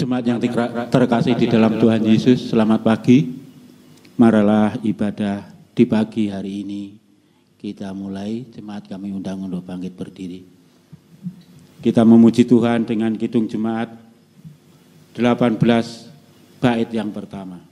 Jemaat yang terkasih di dalam Tuhan Yesus, selamat pagi. Marilah ibadah di pagi hari ini kita mulai. Jemaat kami undang untuk bangkit berdiri. Kita memuji Tuhan dengan kidung jemaat 18 bait yang pertama.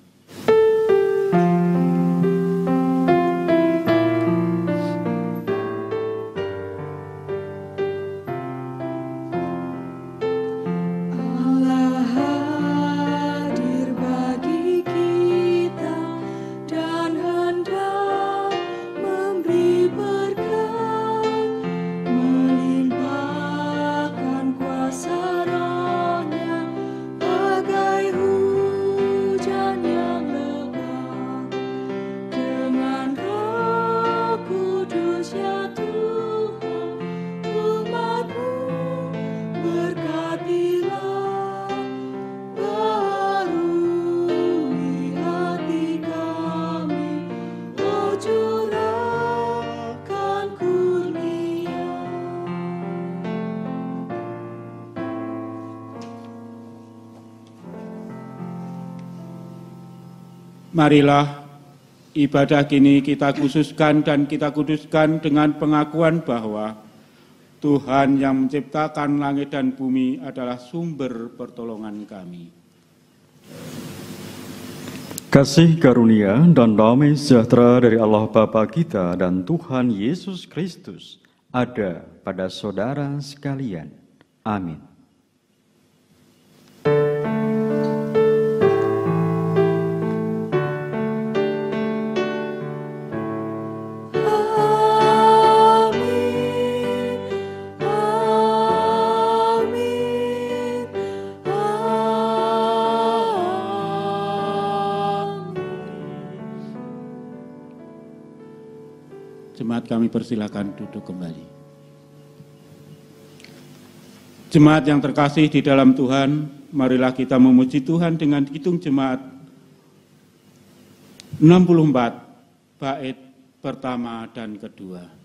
Marilah ibadah kini kita khususkan dan kita kuduskan dengan pengakuan bahwa Tuhan yang menciptakan langit dan bumi adalah sumber pertolongan kami. Kasih karunia dan damai sejahtera dari Allah Bapa kita dan Tuhan Yesus Kristus ada pada saudara sekalian. Amin. Jemaat kami persilakan duduk kembali. Jemaat yang terkasih di dalam Tuhan, marilah kita memuji Tuhan dengan hitung jemaat 64 bait pertama dan kedua.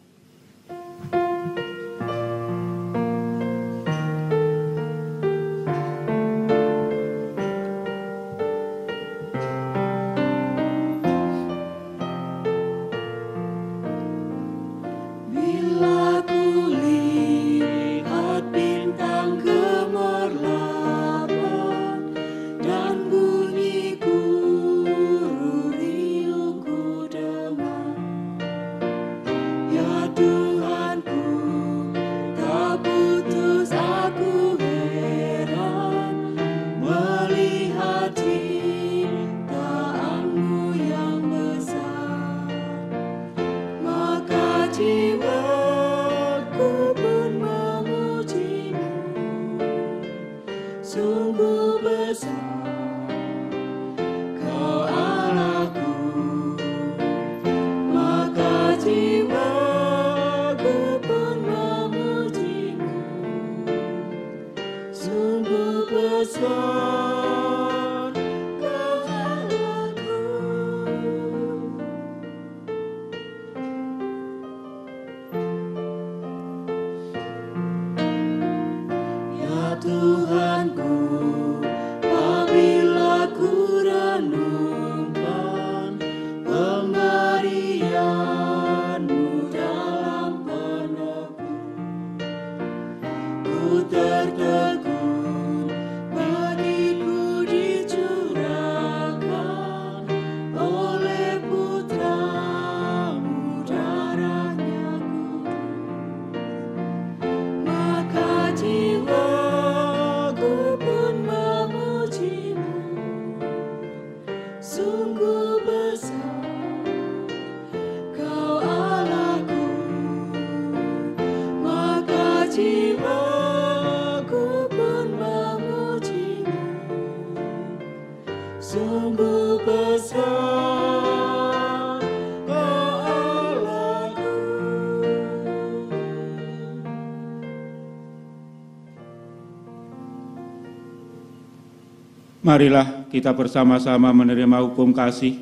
Marilah kita bersama-sama menerima hukum kasih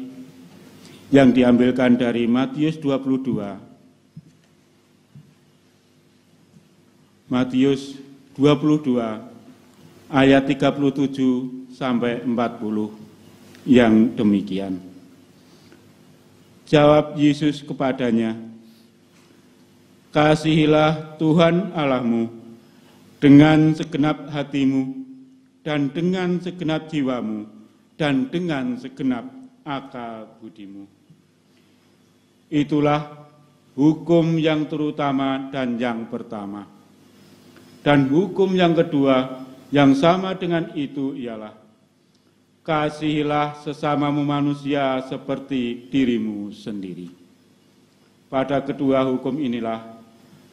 yang diambilkan dari Matius 22. Matius 22 ayat 37 sampai 40 yang demikian. Jawab Yesus kepadanya, "Kasihilah Tuhan Allahmu dengan segenap hatimu dan dengan segenap jiwamu dan dengan segenap akal budimu." Itulah hukum yang terutama dan yang pertama. Dan hukum yang kedua yang sama dengan itu ialah, kasihilah sesamamu manusia seperti dirimu sendiri. Pada kedua hukum inilah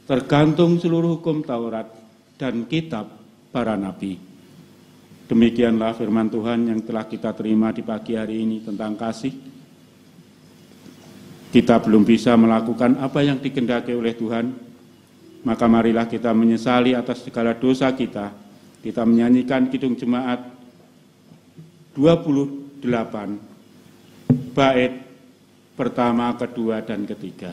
tergantung seluruh hukum Taurat dan kitab para nabi. Demikianlah firman Tuhan yang telah kita terima di pagi hari ini tentang kasih. Kita belum bisa melakukan apa yang dikehendaki oleh Tuhan, maka marilah kita menyesali atas segala dosa kita. Kita menyanyikan Kidung Jemaat 28, bait pertama, kedua, dan ketiga.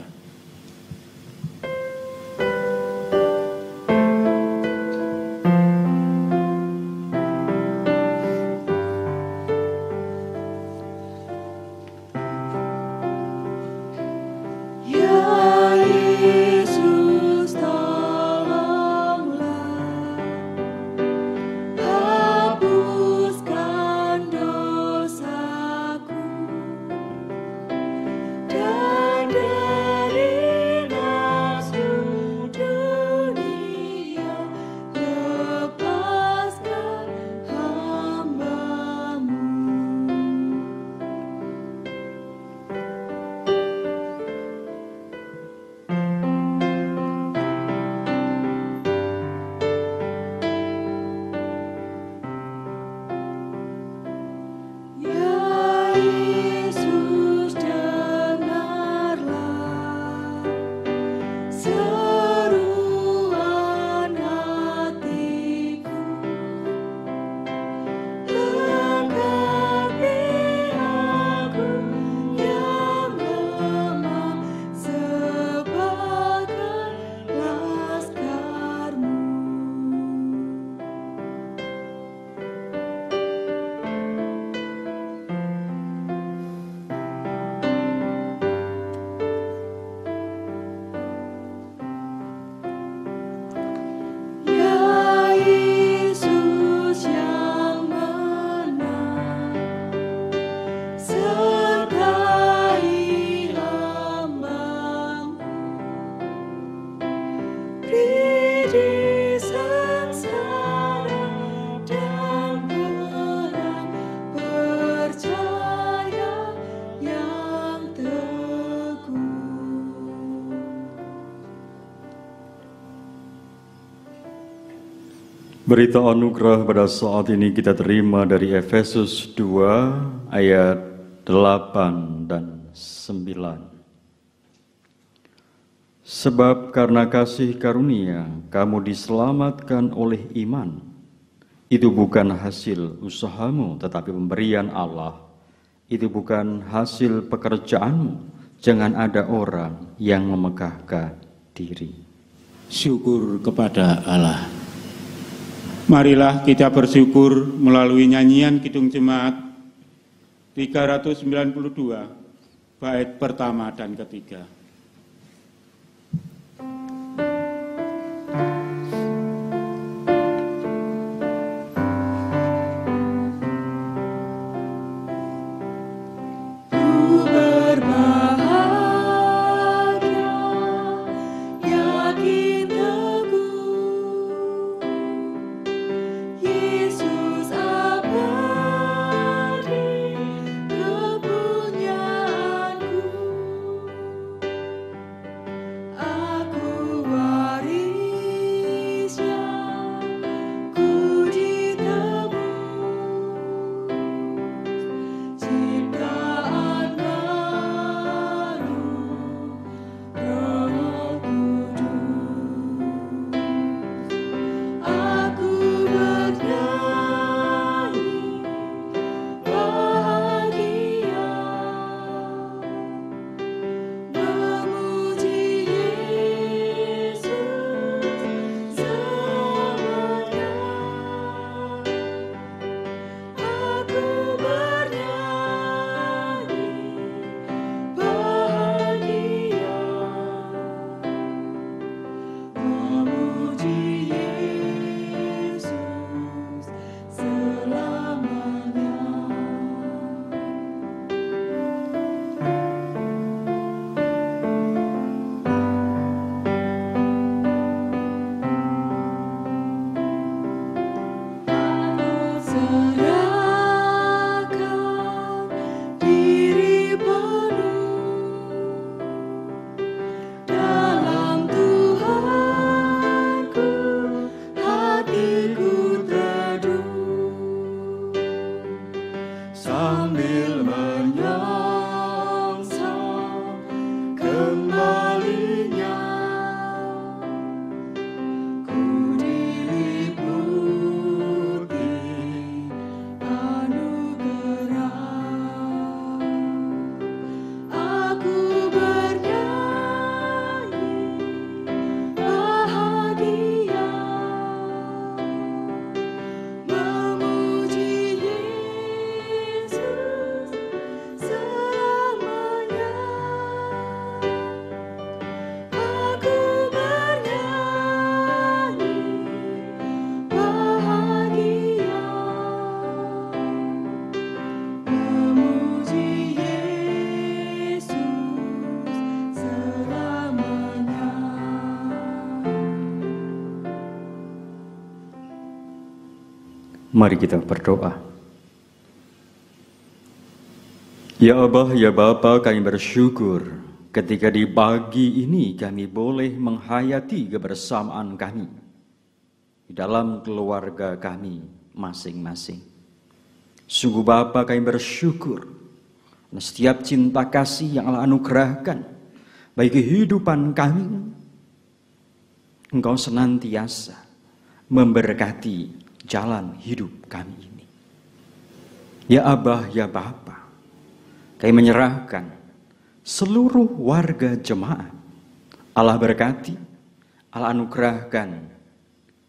Berita anugerah pada saat ini kita terima dari Efesus 2 ayat 8 dan 9. Sebab karena kasih karunia kamu diselamatkan oleh iman. Itu bukan hasil usahamu tetapi pemberian Allah. Itu bukan hasil pekerjaanmu. Jangan ada orang yang memegahkan diri. Syukur kepada Allah. Marilah kita bersyukur melalui nyanyian Kidung Jemaat 392, bait pertama dan ketiga. Mari kita berdoa. Ya Abah, ya Bapa, kami bersyukur ketika di pagi ini kami boleh menghayati kebersamaan kami di dalam keluarga kami masing-masing. Sungguh Bapa, kami bersyukur setiap cinta kasih yang Allah anugerahkan bagi kehidupan kami. Engkau senantiasa memberkati jalan hidup kami ini. Ya Abah, ya Bapa, kami menyerahkan seluruh warga jemaat. Allah berkati, Allah anugerahkan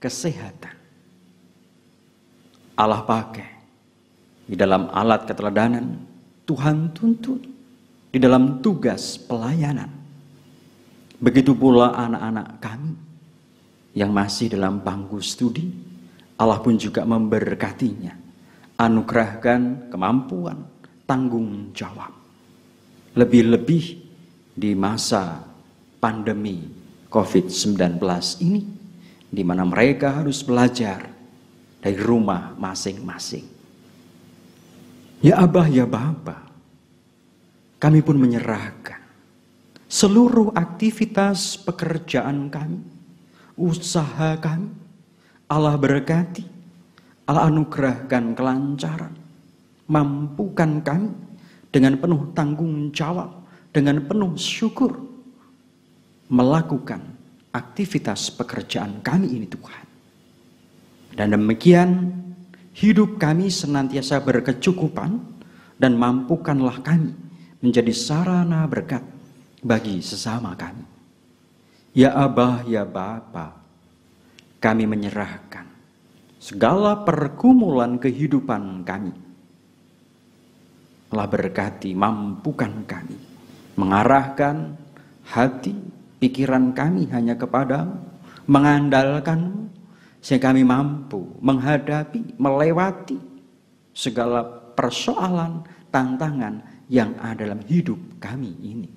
kesehatan. Allah pakai di dalam alat keteladanan, Tuhan tuntun di dalam tugas pelayanan. Begitu pula anak-anak kami yang masih dalam bangku studi, Allah pun juga memberkatinya, anugerahkan kemampuan, tanggung jawab. Lebih-lebih di masa pandemi COVID-19 ini, di mana mereka harus belajar dari rumah masing-masing. Ya Abah, ya Bapa, kami pun menyerahkan seluruh aktivitas pekerjaan kami, usaha kami. Allah berkati, Allah anugerahkan kelancaran, mampukan kami dengan penuh tanggung jawab, dengan penuh syukur melakukan aktivitas pekerjaan kami ini Tuhan. Dan demikian hidup kami senantiasa berkecukupan dan mampukanlah kami menjadi sarana berkat bagi sesama kami. Ya Abah, ya Bapa, kami menyerahkan segala pergumulan kehidupan kami. Allah berkati, mampukan kami mengarahkan hati, pikiran kami hanya kepadamu, mengandalkan sehingga kami mampu menghadapi, melewati segala persoalan, tantangan yang ada dalam hidup kami ini.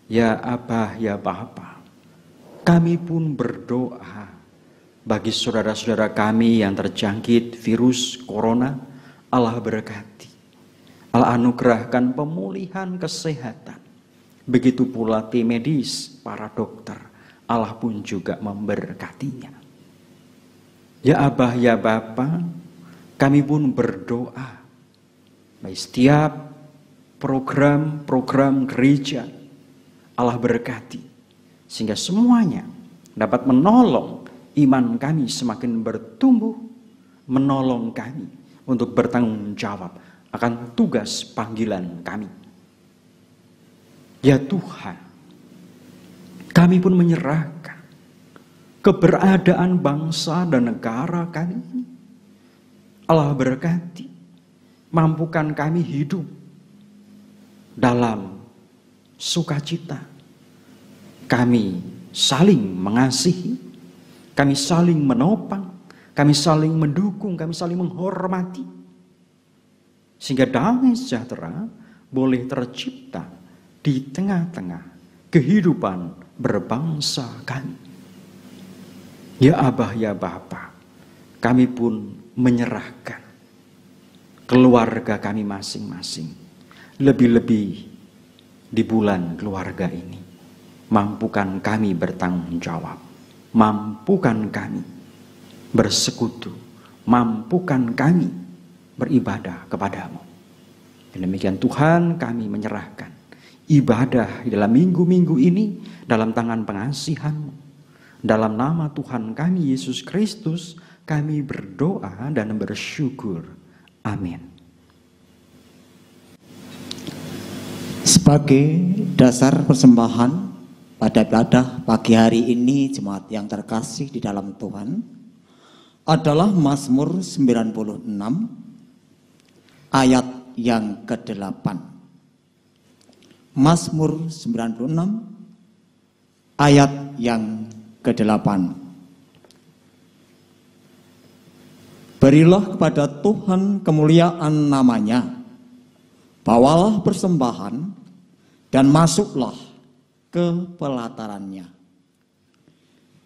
Ya Abah, ya Bapa, kami pun berdoa bagi saudara-saudara kami yang terjangkit virus corona. Allah berkati, Allah anugerahkan pemulihan kesehatan. Begitu pula tim medis, para dokter, Allah pun juga memberkatinya. Ya Abah, ya Bapa, kami pun berdoa bagi setiap program-program gereja. Allah berkati sehingga semuanya dapat menolong iman kami semakin bertumbuh, menolong kami untuk bertanggung jawab akan tugas panggilan kami. Ya Tuhan, kami pun menyerahkan keberadaan bangsa dan negara kami. Allah berkati, mampukan kami hidup dalam sukacita. Kami saling mengasihi, kami saling menopang, kami saling mendukung, kami saling menghormati. Sehingga damai sejahtera boleh tercipta di tengah-tengah kehidupan berbangsa kami. Ya Abah, ya Bapa, kami pun menyerahkan keluarga kami masing-masing. Lebih-lebih di bulan keluarga ini, mampukan kami bertanggung jawab, mampukan kami bersekutu, mampukan kami beribadah kepadamu. Dan demikian Tuhan, kami menyerahkan ibadah di dalam minggu-minggu ini dalam tangan pengasihan-Mu. Dalam nama Tuhan kami Yesus Kristus, kami berdoa dan bersyukur. Amin. Sebagai dasar persembahan pada ibadah pagi hari ini, jemaat yang terkasih di dalam Tuhan, adalah Mazmur 96 ayat yang ke-8. Mazmur 96 ayat yang ke-8. Berilah kepada Tuhan kemuliaan namanya, bawalah persembahan dan masuklah ke pelatarannya.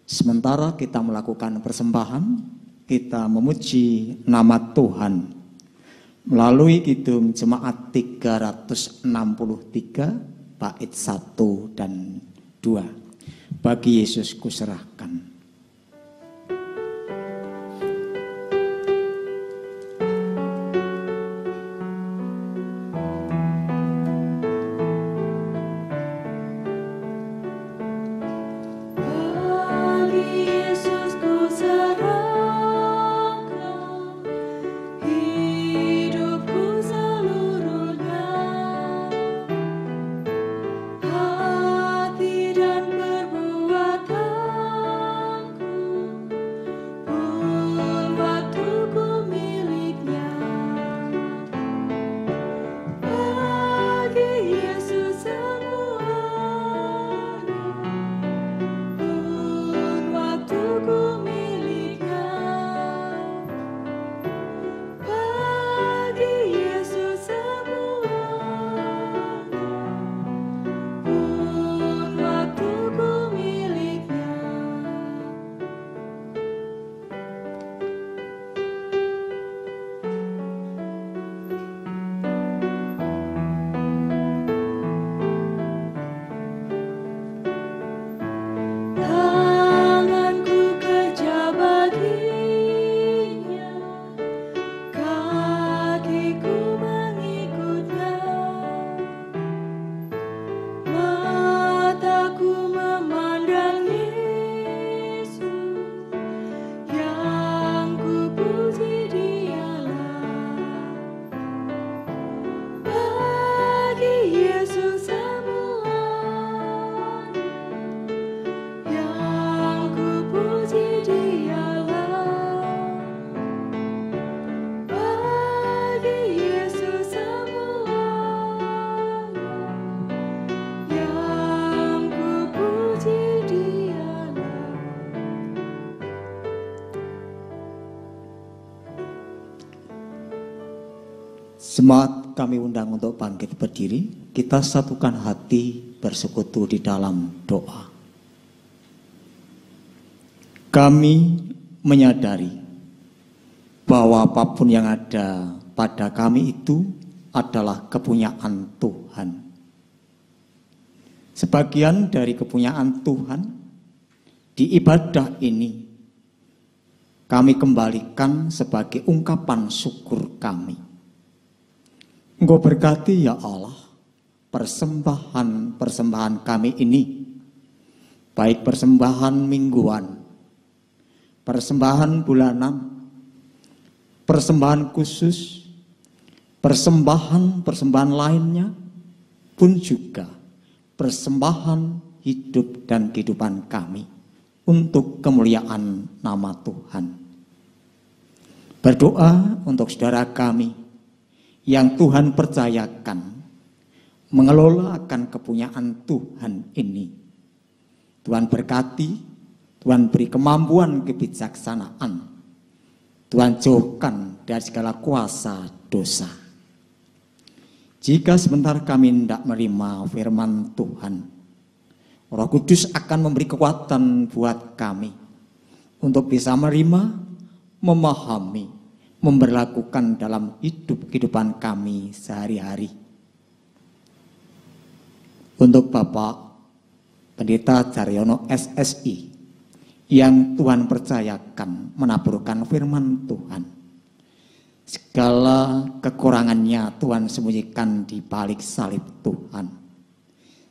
Sementara kita melakukan persembahan, kita memuji nama Tuhan melalui kidung jemaat 363 bait 1 dan 2. Bagi Yesus kuserahkan. Jemaat kami undang untuk bangkit berdiri, kita satukan hati bersekutu di dalam doa. Kami menyadari bahwa apapun yang ada pada kami itu adalah kepunyaan Tuhan. Sebagian dari kepunyaan Tuhan di ibadah ini kami kembalikan sebagai ungkapan syukur kami. Engkau berkati ya Allah persembahan kami ini, baik persembahan mingguan, persembahan bulanan, persembahan khusus, persembahan lainnya, pun juga persembahan hidup dan kehidupan kami untuk kemuliaan nama Tuhan. Berdoa untuk saudara kami yang Tuhan percayakan mengelola akan kepunyaan Tuhan ini. Tuhan berkati, Tuhan beri kemampuan kebijaksanaan, Tuhan jauhkan dari segala kuasa dosa. Jika sebentar kami tidak menerima firman Tuhan, Roh Kudus akan memberi kekuatan buat kami untuk bisa menerima, memahami, memberlakukan dalam kehidupan kami sehari-hari. Untuk Bapak Pendeta Jaryono SSI yang Tuhan percayakan menaburkan firman Tuhan, segala kekurangannya Tuhan sembunyikan di balik salib Tuhan,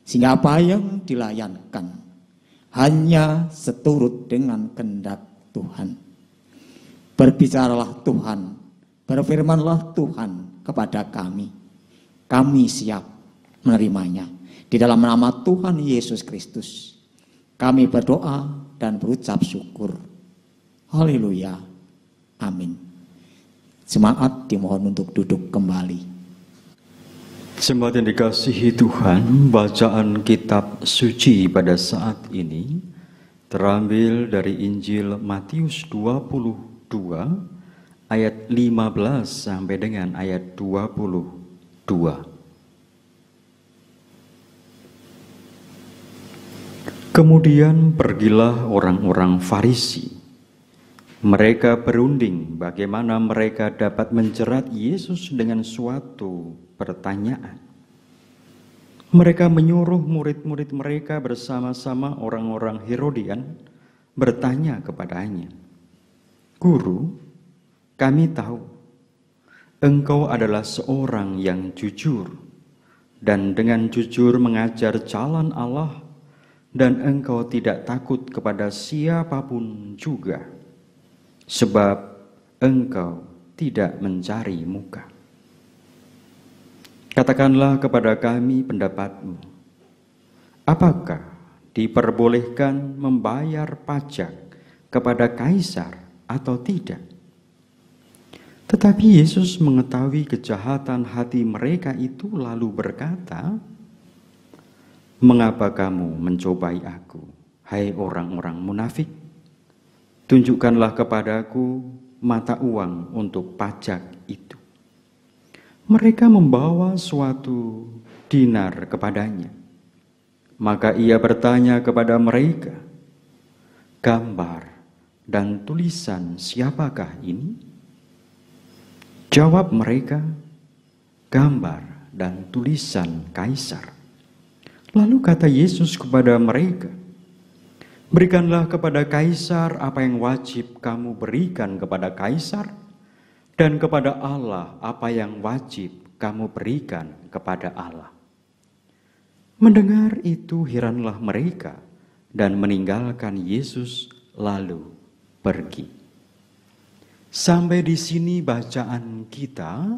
sehingga apa yang dilayankan hanya seturut dengan kehendak Tuhan. Berbicaralah Tuhan, berfirmanlah Tuhan kepada kami. Kami siap menerimanya. Di dalam nama Tuhan Yesus Kristus, kami berdoa dan berucap syukur. Haleluya. Amin. Jemaat dimohon untuk duduk kembali. Jemaat yang dikasihi Tuhan, bacaan kitab suci pada saat ini terambil dari Injil Matius 22 ayat 15 sampai dengan ayat 22. Kemudian pergilah orang-orang Farisi Mereka berunding bagaimana mereka dapat menjerat Yesus dengan suatu pertanyaan. Mereka menyuruh murid-murid mereka bersama-sama orang-orang Herodian bertanya kepadanya, "Guru, kami tahu Engkau adalah seorang yang jujur dan dengan jujur mengajar jalan Allah, dan Engkau tidak takut kepada siapapun juga, sebab Engkau tidak mencari muka. Katakanlah kepada kami pendapatmu, apakah diperbolehkan membayar pajak kepada kaisar atau tidak?" Tetapi Yesus mengetahui kejahatan hati mereka itu lalu berkata, "Mengapa kamu mencobai aku, hai orang-orang munafik? Tunjukkanlah kepadaku mata uang untuk pajak itu." Mereka membawa suatu dinar kepadanya. Maka ia bertanya kepada mereka, "Gambar dan tulisan siapakah ini?" Jawab mereka, "Gambar dan tulisan kaisar." Lalu kata Yesus kepada mereka, "Berikanlah kepada kaisar apa yang wajib kamu berikan kepada kaisar, dan kepada Allah apa yang wajib kamu berikan kepada Allah." Mendengar itu heranlah mereka dan meninggalkan Yesus lalu pergi. Sampai di sini bacaan kita.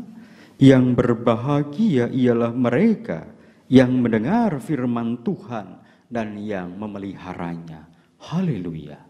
Yang berbahagia ialah mereka yang mendengar firman Tuhan dan yang memeliharanya. Haleluya.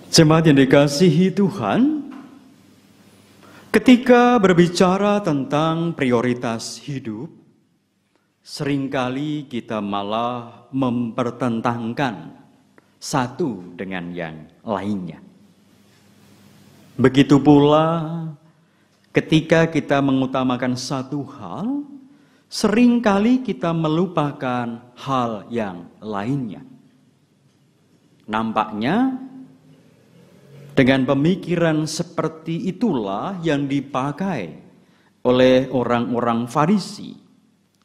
Jemaat yang dikasihi Tuhan, ketika berbicara tentang prioritas hidup, seringkali kita malah mempertentangkan satu dengan yang lainnya. Begitu pula ketika kita mengutamakan satu hal, seringkali kita melupakan hal yang lainnya. Nampaknya dengan pemikiran seperti itulah yang dipakai oleh orang-orang Farisi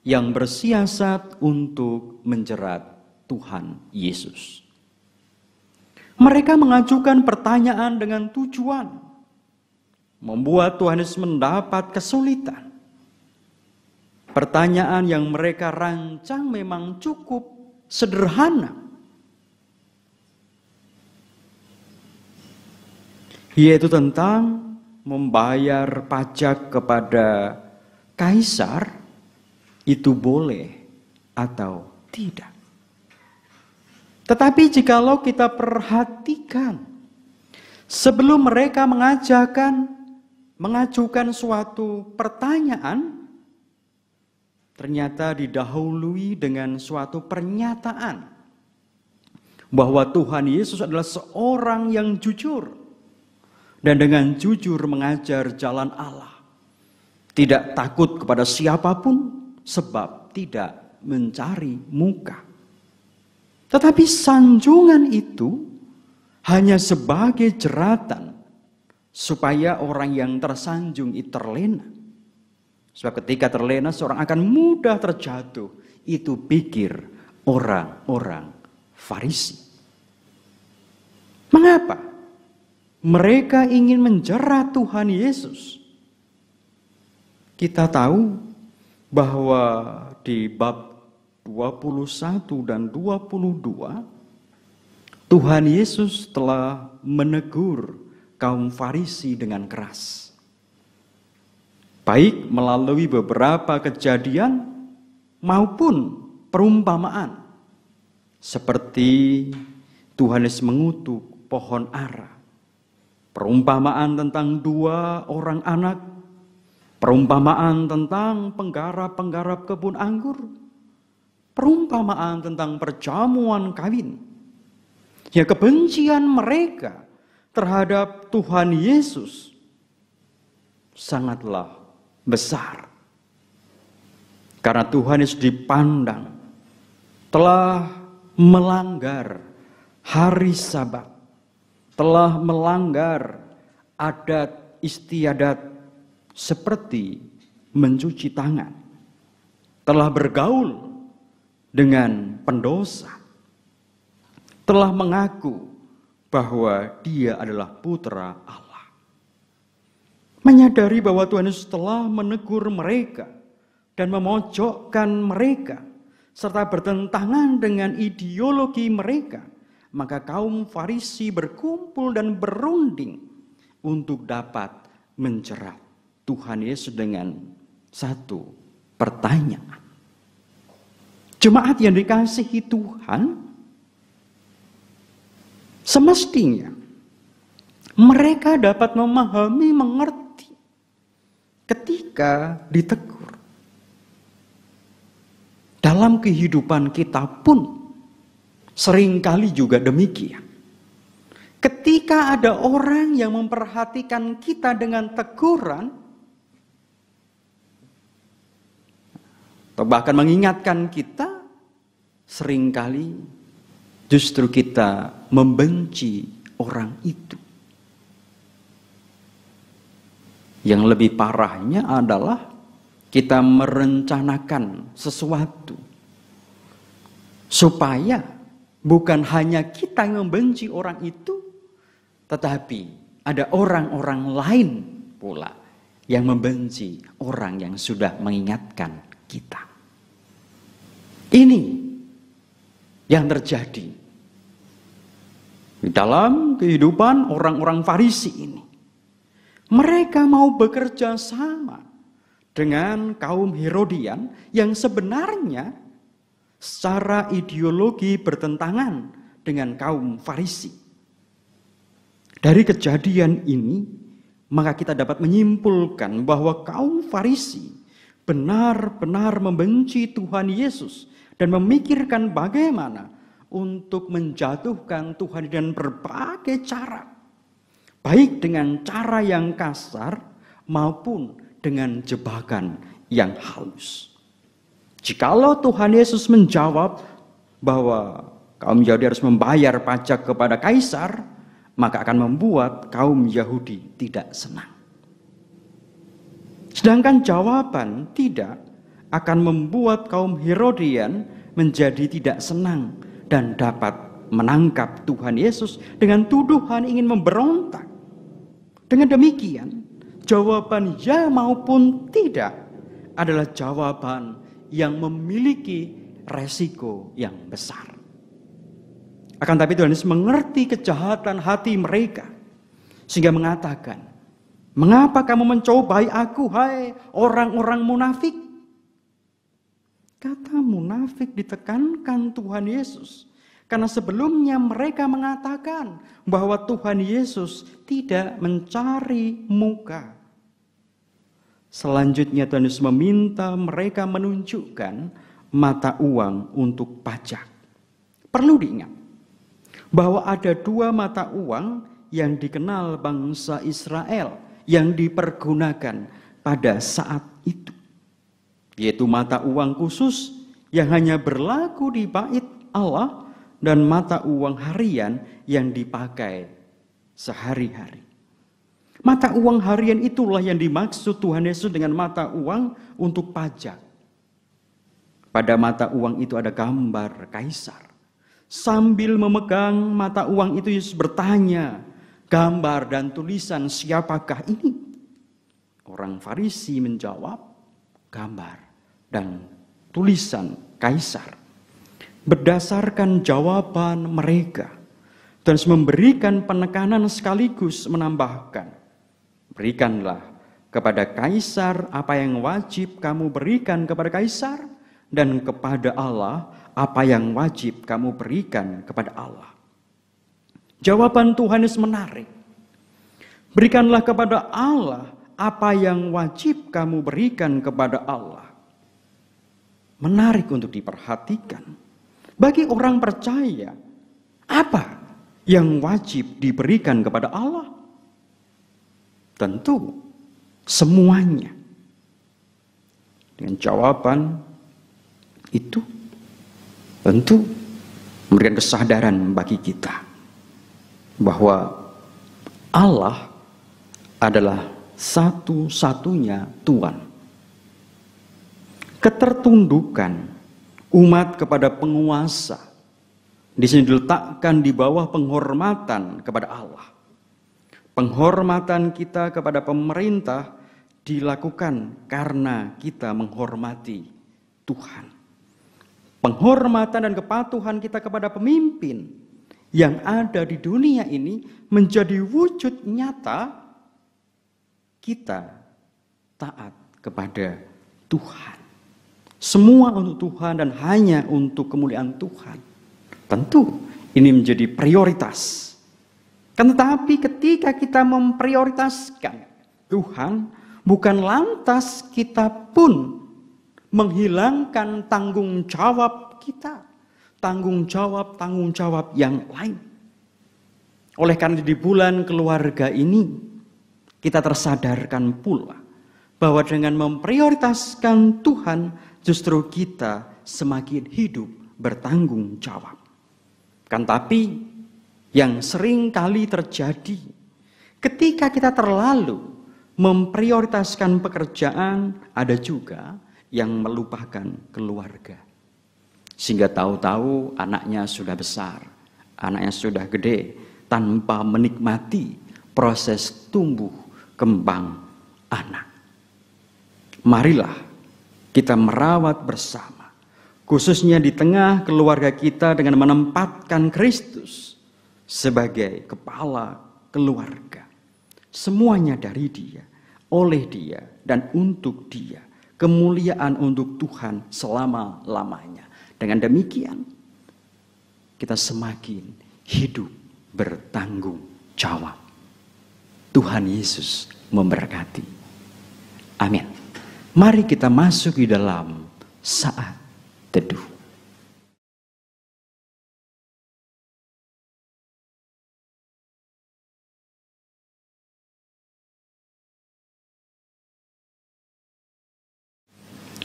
yang bersiasat untuk menjerat Tuhan Yesus. Mereka mengajukan pertanyaan dengan tujuan membuat Tuhan Yesus mendapat kesulitan. Pertanyaan yang mereka rancang memang cukup sederhana, yaitu tentang membayar pajak kepada kaisar itu boleh atau tidak. Tetapi jikalau kita perhatikan, sebelum mereka mengajukan suatu pertanyaan, ternyata didahului dengan suatu pernyataan bahwa Tuhan Yesus adalah seorang yang jujur dan dengan jujur mengajar jalan Allah. Tidak takut kepada siapapun sebab tidak mencari muka. Tetapi sanjungan itu hanya sebagai jeratan supaya orang yang tersanjung itu terlena. Sebab ketika terlena seorang akan mudah terjatuh. Itu pikir orang-orang Farisi. Mengapa mereka ingin menjerat Tuhan Yesus? Kita tahu bahwa di bab 21 dan 22 Tuhan Yesus telah menegur kaum Farisi dengan keras. Baik melalui beberapa kejadian maupun perumpamaan Seperti Tuhan Yesus mengutuk pohon ara. Perumpamaan tentang 2 orang anak. Perumpamaan tentang penggarap-penggarap kebun anggur. Perumpamaan tentang perjamuan kawin. Ya, kebencian mereka terhadap Tuhan Yesus sangatlah besar. Karena Tuhan Yesus dipandang telah melanggar hari Sabat, telah melanggar adat istiadat seperti mencuci tangan, telah bergaul dengan pendosa, telah mengaku bahwa dia adalah putra Allah. Menyadari bahwa Tuhan Yesus telah menegur mereka dan memojokkan mereka serta bertentangan dengan ideologi mereka, maka kaum Farisi berkumpul dan berunding untuk dapat menjerat Tuhan Yesus dengan satu pertanyaan. Jemaat yang dikasihi Tuhan, semestinya mereka dapat memahami, mengerti ketika ditegur. Dalam kehidupan kita pun seringkali juga demikian. Ketika ada orang yang memperhatikan kita dengan teguran, atau bahkan mengingatkan kita, seringkali justru kita membenci orang itu. Yang lebih parahnya adalah kita merencanakan sesuatu supaya bukan hanya kita yang membenci orang itu, tetapi ada orang-orang lain pula yang membenci orang yang sudah mengingatkan kita. Ini yang terjadi di dalam kehidupan orang-orang Farisi ini. Mereka mau bekerja sama dengan kaum Herodian yang sebenarnya secara ideologi bertentangan dengan kaum Farisi. Dari kejadian ini, maka kita dapat menyimpulkan bahwa kaum Farisi benar-benar membenci Tuhan Yesus dan memikirkan bagaimana untuk menjatuhkan Tuhan dengan berbagai cara, baik dengan cara yang kasar maupun dengan jebakan yang halus. Jikalau Tuhan Yesus menjawab bahwa kaum Yahudi harus membayar pajak kepada kaisar, maka akan membuat kaum Yahudi tidak senang. Sedangkan jawaban tidak akan membuat kaum Herodian menjadi tidak senang dan dapat menangkap Tuhan Yesus dengan tuduhan ingin memberontak. Dengan demikian, jawaban ya maupun tidak adalah jawaban yang memiliki resiko yang besar. Akan tapi Tuhan Yesus mengerti kejahatan hati mereka, sehingga mengatakan, "Mengapa kamu mencobai aku, hai orang-orang munafik?" Kata munafik ditekankan Tuhan Yesus, karena sebelumnya mereka mengatakan bahwa Tuhan Yesus tidak mencari muka. Selanjutnya Tuhan Yesus meminta mereka menunjukkan mata uang untuk pajak. Perlu diingat bahwa ada 2 mata uang yang dikenal bangsa Israel yang dipergunakan pada saat itu, yaitu mata uang khusus yang hanya berlaku di bait Allah dan mata uang harian yang dipakai sehari-hari. Mata uang harian itulah yang dimaksud Tuhan Yesus dengan mata uang untuk pajak. Pada mata uang itu ada gambar kaisar. Sambil memegang mata uang itu Yesus bertanya, gambar dan tulisan siapakah ini? Orang Farisi menjawab, gambar dan tulisan kaisar. Berdasarkan jawaban mereka, Tuhan Yesus memberikan penekanan sekaligus menambahkan, berikanlah kepada kaisar apa yang wajib kamu berikan kepada kaisar, dan kepada Allah apa yang wajib kamu berikan kepada Allah? Jawaban Tuhan Yesus menarik. Berikanlah kepada Allah apa yang wajib kamu berikan kepada Allah. Menarik untuk diperhatikan. Bagi orang percaya, apa yang wajib diberikan kepada Allah? Tentu semuanya. Dengan jawaban itu tentu memberikan kesadaran bagi kita bahwa Allah adalah satu-satunya Tuhan. Ketertundukan umat kepada penguasa di sini diletakkan di bawah penghormatan kepada Allah. Penghormatan kita kepada pemerintah dilakukan karena kita menghormati Tuhan. Penghormatan dan kepatuhan kita kepada pemimpin yang ada di dunia ini menjadi wujud nyata kita taat kepada Tuhan. Semua untuk Tuhan dan hanya untuk kemuliaan Tuhan. Tentu ini menjadi prioritas. Tetapi ketika kita memprioritaskan Tuhan, bukan lantas kita pun menghilangkan tanggung jawab kita. Tanggung jawab yang lain. Oleh karena di bulan keluarga ini, kita tersadarkan pula bahwa dengan memprioritaskan Tuhan, justru kita semakin hidup bertanggung jawab. Kan tapi yang sering kali terjadi ketika kita terlalu memprioritaskan pekerjaan, ada juga yang melupakan keluarga. Sehingga tahu-tahu anaknya sudah besar, anaknya sudah gede, tanpa menikmati proses tumbuh kembang anak. Marilah kita merawat bersama, khususnya di tengah keluarga kita dengan menempatkan Kristus sebagai kepala keluarga. Semuanya dari Dia, oleh Dia, dan untuk Dia. Kemuliaan untuk Tuhan selama-lamanya. Dengan demikian, kita semakin hidup bertanggung jawab. Tuhan Yesus memberkati. Amin. Mari kita masuk di dalam saat teduh.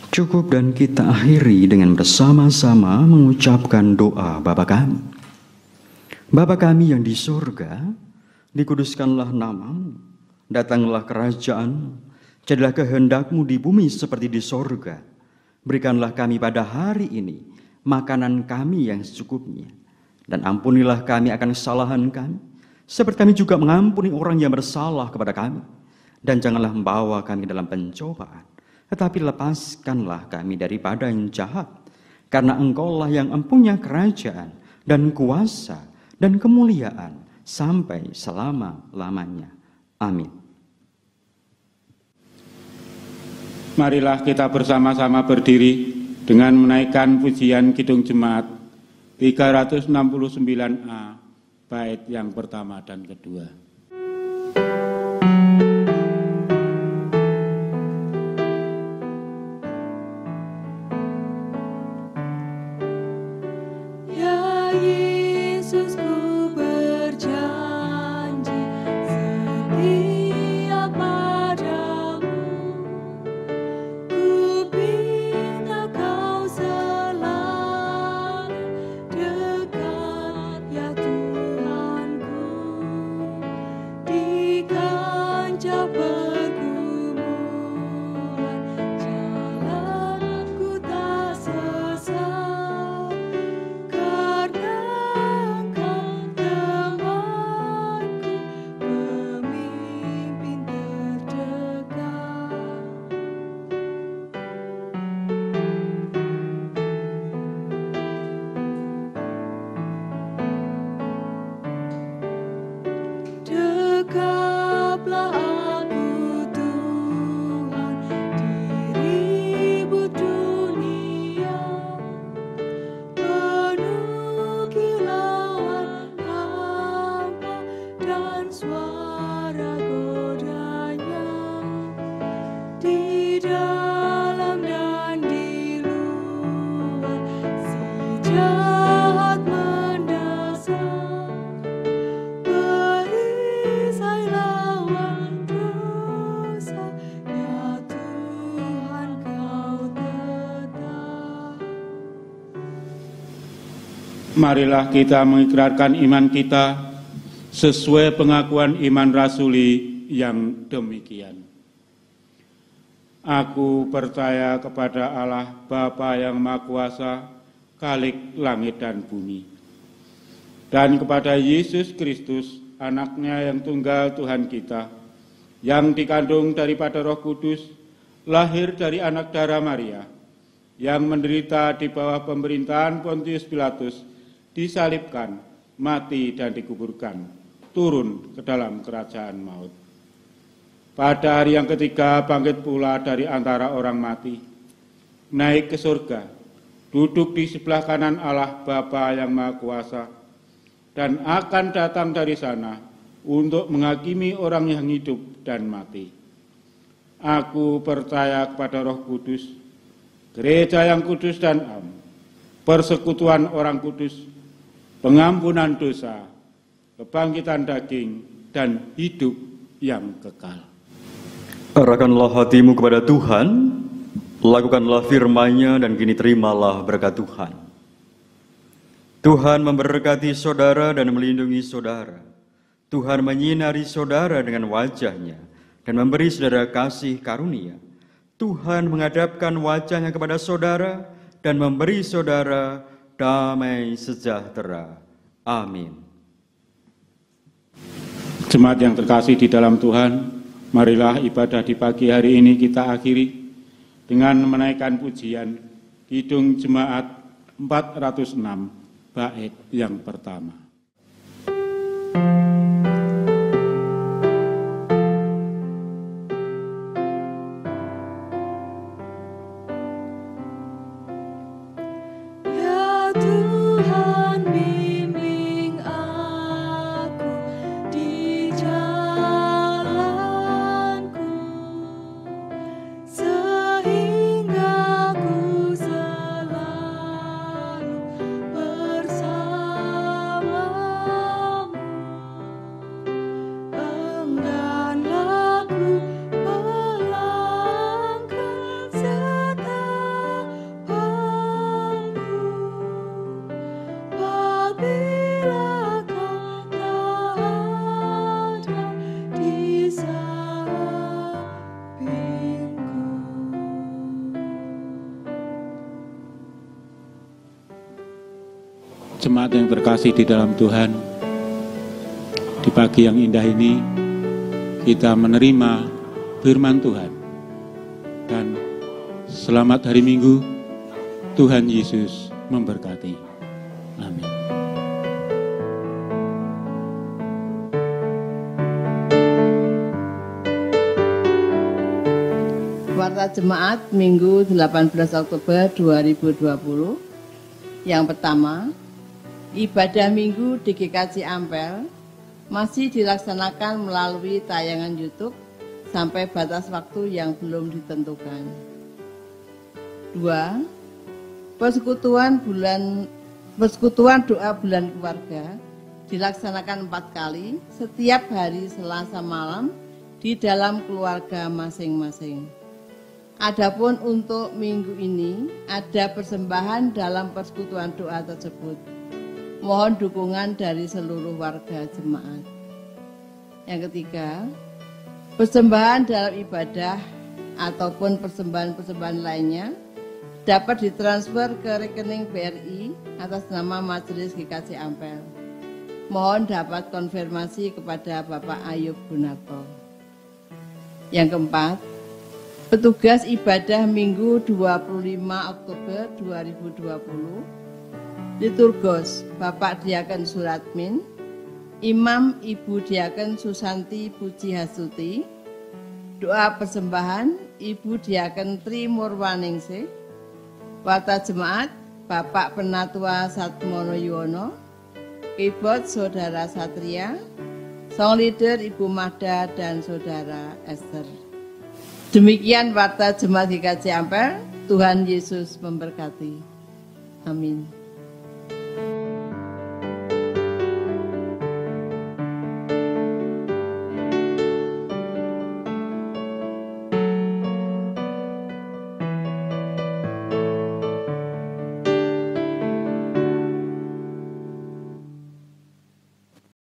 Cukup dan kita akhiri dengan bersama-sama mengucapkan doa Bapa kami. Bapa kami yang di surga, dikuduskanlah namamu, datanglah kerajaan, jadilah kehendak-Mu di bumi seperti di surga. Berikanlah kami pada hari ini makanan kami yang secukupnya, dan ampunilah kami akan kesalahan kami, seperti kami juga mengampuni orang yang bersalah kepada kami. Dan janganlah membawa kami dalam pencobaan, tetapi lepaskanlah kami daripada yang jahat, karena Engkaulah yang mempunyai kerajaan dan kuasa dan kemuliaan sampai selama-lamanya. Amin. Marilah kita bersama-sama berdiri dengan menaikkan pujian Kidung Jemaat 369A, bait yang pertama dan kedua. Jalanku tak sesat karena Marilah kita mengikrarkan iman kita sesuai pengakuan iman rasuli yang demikian. Aku percaya kepada Allah Bapa yang Maha Kuasa, Khalik langit dan bumi, dan kepada Yesus Kristus, Anaknya yang tunggal Tuhan kita, yang dikandung daripada Roh Kudus, lahir dari anak darah Maria, yang menderita di bawah pemerintahan Pontius Pilatus, disalibkan, mati dan dikuburkan, turun ke dalam kerajaan maut. Pada hari yang ketiga bangkit pula dari antara orang mati, naik ke surga, duduk di sebelah kanan Allah Bapa yang Maha Kuasa, dan akan datang dari sana untuk menghakimi orang yang hidup dan mati. Aku percaya kepada Roh Kudus, gereja yang kudus dan am, persekutuan orang kudus, pengampunan dosa, kebangkitan daging, dan hidup yang kekal. Arahkanlah hatimu kepada Tuhan, lakukanlah firman-Nya, dan kini terimalah berkat Tuhan. Tuhan memberkati saudara dan melindungi saudara. Tuhan menyinari saudara dengan wajah-Nya dan memberi saudara kasih karunia. Tuhan menghadapkan wajah-Nya kepada saudara dan memberi saudara damai sejahtera. Amin. Jemaat yang terkasih di dalam Tuhan, marilah ibadah di pagi hari ini kita akhiri dengan menaikkan pujian Kidung Jemaat 406, bait yang pertama. Jemaat yang terkasih di dalam Tuhan, di pagi yang indah ini kita menerima firman Tuhan, dan selamat hari Minggu. Tuhan Yesus memberkati. Amin. Warta Jemaat Minggu 18 Oktober 2020. Yang pertama, ibadah Minggu di GKJ Ampel masih dilaksanakan melalui tayangan YouTube sampai batas waktu yang belum ditentukan. 2. Persekutuan doa bulan keluarga dilaksanakan 4 kali setiap hari Selasa malam di dalam keluarga masing-masing. Adapun untuk minggu ini ada persembahan dalam persekutuan doa tersebut. Mohon dukungan dari seluruh warga jemaat. Yang ketiga, persembahan dalam ibadah ataupun persembahan-persembahan lainnya dapat ditransfer ke rekening BRI atas nama Majelis GKJ Ampel. Mohon dapat konfirmasi kepada Bapak Ayub Gunarto. Yang keempat, petugas ibadah Minggu 25 Oktober 2020, Liturgos Bapak Diaken Suratmin, Imam Ibu Diaken Susanti Puji Hasuti, doa persembahan Ibu Diaken Tri Murwaningsih, Warta Jemaat Bapak Penatua Satmono Yuwono, keyboard Saudara Satria, song leader Ibu Mahda dan Saudara Esther. Demikian Warta Jemaat GKJ Ampel. Tuhan Yesus memberkati. Amin.